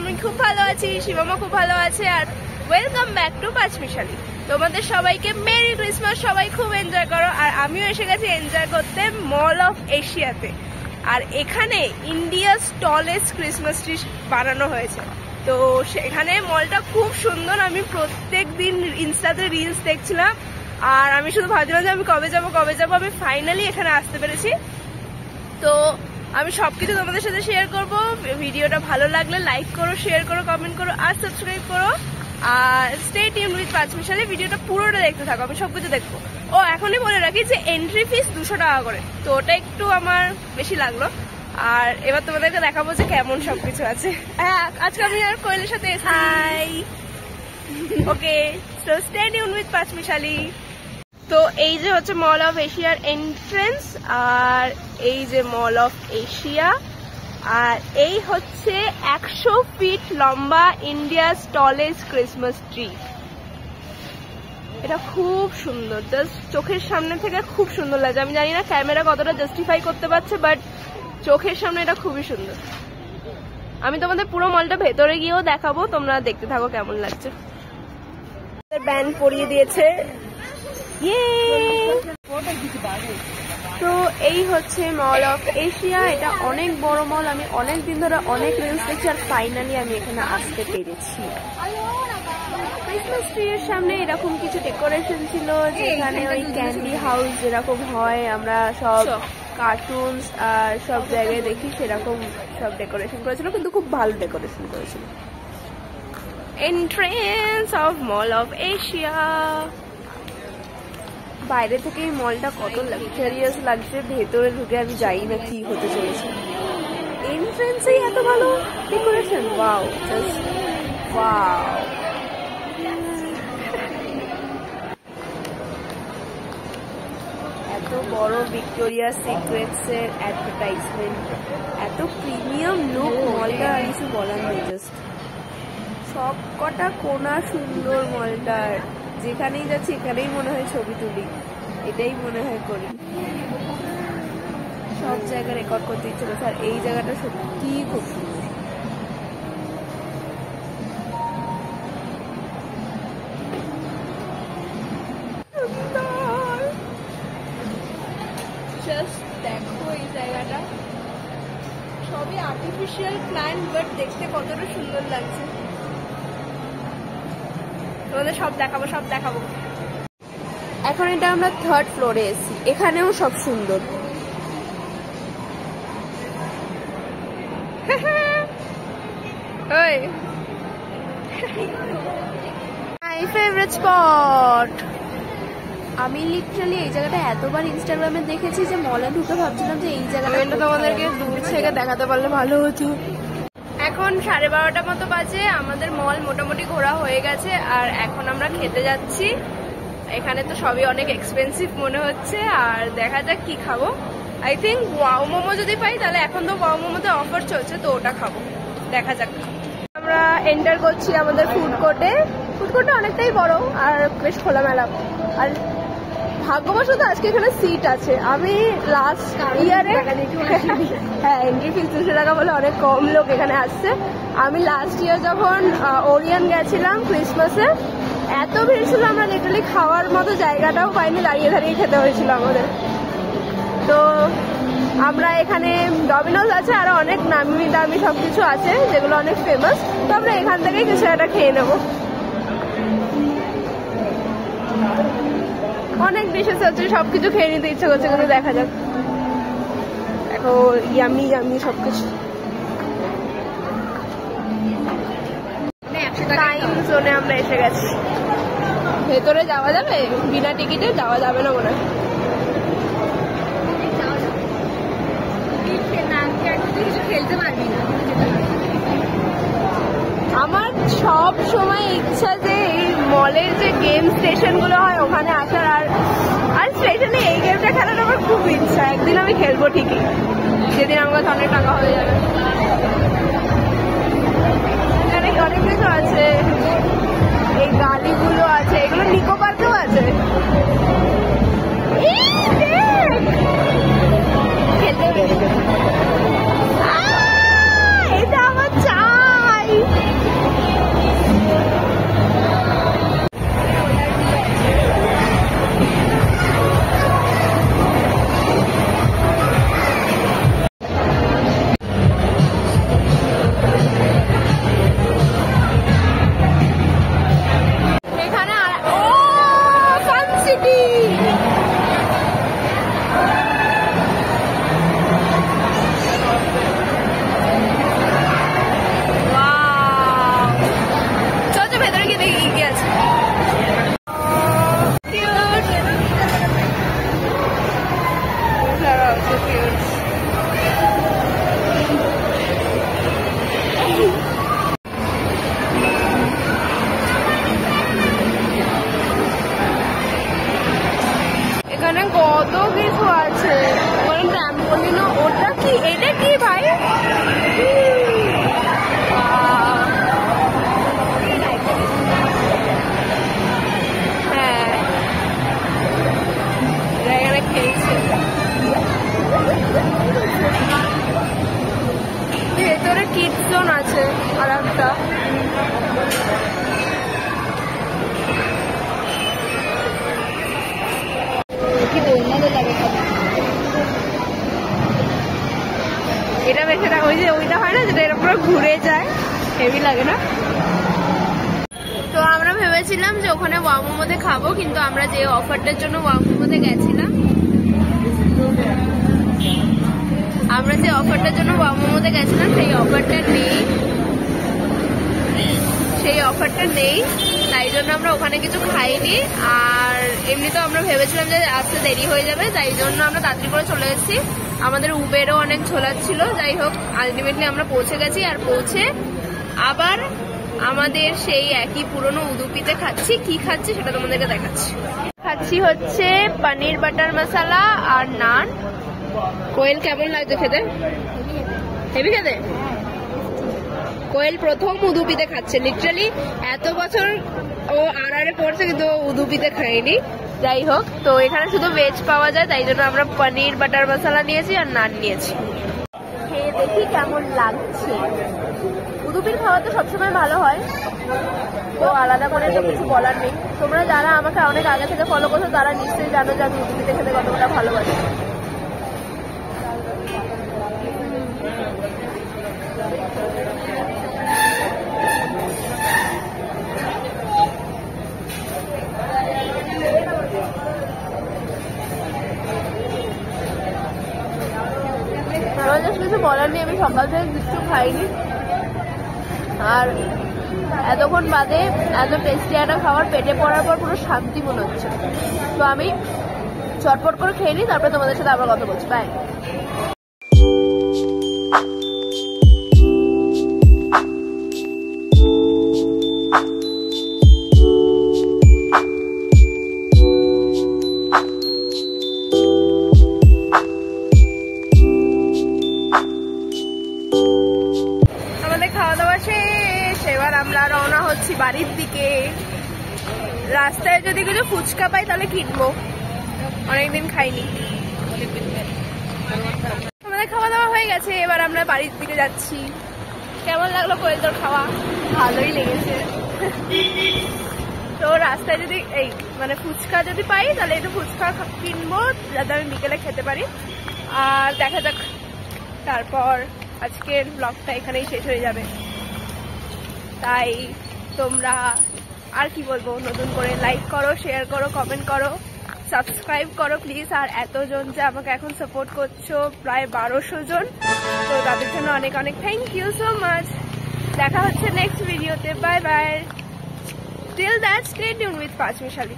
আমি খুব ভালো আছি, শিবমা খুব ভালো আছে। আর ওয়েলকাম ব্যাক টু পাঁচমিশালি। তোমাদের সবাইকে মেরি ক্রিসমাস, সবাই খুব এনজয় করো। আর আমিও এসে গেছি এনজয় করতে মল অফ এশিয়াতে। আর এখানে ইন্ডিয়ার টলেস্ট ক্রিসমাস ট্রি বানানো হয়েছে। তো সেখানে মলটা খুব সুন্দর। আমি প্রত্যেক দিন ইনস্টাতে রিলস দেখছিলাম আর আমি শুধু ভাবছিলাম যে আমি কবে যাবো। আমি ফাইনালি এখানে আসতে পেরেছি। তো আমি সবকিছু তোমাদের সাথে শেয়ার করব। ভিডিওটা ভালো লাগলে লাইক করো, শেয়ার করো, কমেন্ট করো আর সাবস্ক্রাইব করো। আর স্টে টিউনড উইথ পাঁচমিশালি, ভিডিওটা পুরোটা দেখতে থাকো, আমি সবকিছু দেখবো। ও এখনই বলে রাখি যে এন্ট্রি ফিস 200 টাকা করে, তো ওটা একটু আমার বেশি লাগলো। আর এবার তোমাদেরকে দেখাবো যে কেমন সবকিছু আছে। হ্যাঁ, আজকে আমি আর কোয়েলের সাথে hi okay, so stay tuned with Panchmishali. তো এই যে হচ্ছে মল অফ এশিয়ার এন্ট্রেন্স, আর এই যে মল অফ এশিয়া। আর এই হচ্ছে 100 ফিট লম্বা ইন্ডিয়ার টলেস্ট ক্রিসমাস ট্রি। এটা খুব সুন্দর, জাস্ট চোখের সামনে থেকে খুব সুন্দর লাগে। আমি জানি না ক্যামেরা কতটা জাস্টিফাই করতে পারছে, বাট চোখের সামনে এটা খুবই সুন্দর। আমি তোমাদের পুরো মলটা ভেতরে গিয়েও দেখাবো, তোমরা দেখতে থাকো কেমন লাগছে। ব্যান্ড পরিয়ে দিয়েছে। তো এই হচ্ছে মল অফ এশিয়া। এটা অনেক বড় মল। আমি অনেক দিন ধরে অনেক রিলস দেখছি আর ফাইনালি আমি এখানে আসতে পেরেছি। ক্রিসমাস ট্রি এর সামনে এরকম কিছু ডেকোরেশন ছিল, যেখানে ওই ক্যান্ডি হাউস যেরকম হয় আমরা সব কার্টুনস আর সব জায়গায় দেখি, সেরকম সব ডেকোরেশন করেছিল, কিন্তু খুব ভালো ডেকোরেশন করেছিল। Entrance of mall of Asia. বাইরে থেকে এই মলটা কত লাক্সারিয়াস লাগছে, ভেতরে ঢুকে আমি জানি না কি হতে চলেছে। এন্ট্রেন্সেই এত ভালো ডেকোরেশন, ওয়াও, জাস্ট ওয়াও। এত বড় ভিক্টোরিয়া সিক্রেটস এর অ্যাডভার্টাইজমেন্ট, এত প্রিমিয়াম লুক মলটা, আর কিছু বলার নেই। জাস্ট সব কটা কোনা সুন্দর মলটার, যেখানেই যাচ্ছি এখানেই মনে হয় ছবি তুলি, এটাই মনে হয় করি। সব জায়গায় রেকর্ড করতে ইচ্ছে করছে। আর এই জায়গাটা সত্যি খুব সুন্দর। জাস্ট দেখো এই জায়গাটা, সবই আর্টিফিশিয়াল প্ল্যান্ট, বাট দেখতে কতটা সুন্দর লাগছে। তোমাদের সব দেখাবো। এখন এটা আমরা 3rd ফ্লোরে এসেছি, এখানেও সব সুন্দর। My favourite sport. আমি লিটারালি এই জায়গাটা এতবার ইনস্টাগ্রামে দেখেছি যে মলে ঢুকে ভাবছিলাম যে এই জায়গাটা তোমাদেরকে দূর থেকে দেখাতে পারলে ভালো হতো। এখন 12:30 মতো বাজে, আমাদের মল মোটামুটি ঘোরা হয়ে গেছে। আর এখন আমরা খেতে যাচ্ছি। এখানে তো সবই অনেক এক্সপেন্সিভ মনে হচ্ছে, আর দেখা যাক কি খাবো। আই থিঙ্ক ওয়াও মোমো যদি পাই, তাহলে এখন তো ওয়াও মোমোতে অফার চলছে, তো ওটা খাবো, দেখা যাক। আমরা এন্টার করছি আমাদের ফুড কোর্টে। ফুড কোর্টটা অনেকটাই বড় আর বেশ খোলামেলা। আর ভাগ্যবশত আজকে এখানে সিট আছে। আমি লাস্ট ইয়ারে, হ্যাঁ, এন্ট্রি ফিস 200 টাকা বলে অনেক কম লোক এখানে আসছে। আমি লাস্ট ইয়ার যখন ওরিয়ন গেছিলাম ক্রিসমাসে, এত ভিড় ছিল, আমরা লিটারালি খাওয়ার মতো জায়গাটাও পাইনি, দাঁড়িয়ে খেতে হয়েছিল আমাদের। তো আমরা এখানে ডমিনোজ আছে, আরো অনেক নামি দামি সবকিছু আছে যেগুলো অনেক ফেমাস। তো আমরা এখান থেকেই কিছু একটা খেয়ে নেবো। অনেক ডিশেস আছে, সবকিছু খেয়ে নিতে ইচ্ছে করছে, কিন্তু দেখা যাক। দেখো ইয়ামি সবকিছু। টাইম জোনে আমরা এসে গেছি। ভেতরে যাওয়া যাবে? বিনা টিকিটে যাওয়া যাবে না মনে হয়। খেলতে পারবি না। আমার সব সময় ইচ্ছা যে এই মলের যে গেম স্টেশন গুলো হয় ওখানে আসার, আর স্টেশনে এই গেমটা খেলার আমার খুব ইচ্ছা। একদিন আমি খেলবো ঠিকই, যেদিন আমার কাছে অনেক টাকা হয়ে যাবে। এখানে অনেক কিছু আছে, এই গাড়িগুলো আছে, এগুলো নিকো পার্কেও আছে। খেলতে এটা আমার চাই। কিডস জোন আছে আর একটা। এটা বেশ ওই যে ওইটা হয় না যেটা এরকম ঘুরে যায়, হেভি লাগে না? তো আমরা ভেবেছিলাম যে ওখানে ওয়াও মোমোতে খাবো, কিন্তু আমরা যে অফারটার জন্য ওয়াও মোমোতে গেছিলাম সেই অফারটা নেই, তাই জন্য আমরা ওখানে কিছু খাইনি। আর এমনিতেও আমরা ভেবেছিলাম যে আসতে দেরি হয়ে যাবে, তাই জন্য আমরা তাড়াতাড়ি করে চলে এসেছি। আমাদের উবেরও অনেক ঝোলাচ্ছিল, যাই হোক আলটিমেটলি আমরা পৌঁছে গেছি। আর পৌঁছে আবার আমাদের সেই একই পুরনো উদুপিতে খাচ্ছি। কি খাচ্ছি সেটা তোমাদেরকে দেখাচ্ছি। খাচ্ছি হচ্ছে পনির বাটার মশলা আর নান। কোয়েল কেমন লাগছে খেতে? হেভি খেতে? কোয়েল প্রথম উদুপিতে খাচ্ছে, লিটারালি এত বছর ও আড়াআড়ে পড়ছে কিন্তু উদুপিতে খায়নি। যাই হোক, তো এখানে শুধু ভেজ পাওয়া যায়, তাই জন্য আমরা পনির বাটার মশলা নিয়েছি আর নান নিয়েছি। খেয়ে দেখি কেমন লাগছে। উদুপির খাওয়া তো সবসময় ভালো হয়, তো আলাদা করে তো কিছু বলার নেই। তোমরা যারা আমাকে অনেক আগে থেকে ফলো করছো তারা নিশ্চয়ই জানো যে আমি উদুপিতে খেতে কতটা ভালোবাসি। আমার জাস্ট কিছু বলার নেই, আমি সকাল থেকে কিছু খাইনি, আর এতক্ষণ বাদে এত টেস্টি একটা খাবার পেটে পড়ার পর পুরো শান্তি মনে হচ্ছে। তো আমি চটপট করে খেয়ে নিই, তারপরে তোমাদের সাথে আবার কথা বলছি। বাই। এবার আমরা রওনা হচ্ছি বাড়ির দিকে। রাস্তায় যদি কিছু ফুচকা পাই তাহলে কিনবো, অনেকদিন খাইনি। আমাদের খাওয়া দাওয়া হয়ে গেছে, এবার আমরা বাড়ির দিকে যাচ্ছি। কেমন লাগলো কোয়েল তোর খাওয়া? ভালোই লেগেছে। তো রাস্তায় যদি এই মানে ফুচকা যদি পাই তাহলে একটু ফুচকা কিনবো, যাতে আমি বিকেলে খেতে পারি। আর দেখা যাক, তারপর আজকের ব্লগটা এখানেই শেষ হয়ে যাবে। তাই তোমরা আর কি বলবো, নতুন করে লাইক করো, শেয়ার করো, কমেন্ট করো, সাবস্ক্রাইব করো প্লিজ। আর এতজন যে আমাকে এখন সাপোর্ট করছো, প্রায় 1200 জন, তো তাদের জন্য অনেক অনেক থ্যাংক ইউ সো মাচ। দেখা হচ্ছে নেক্সট ভিডিওতে। Bye bye. Till that stay tune with পাঁচমিশালি।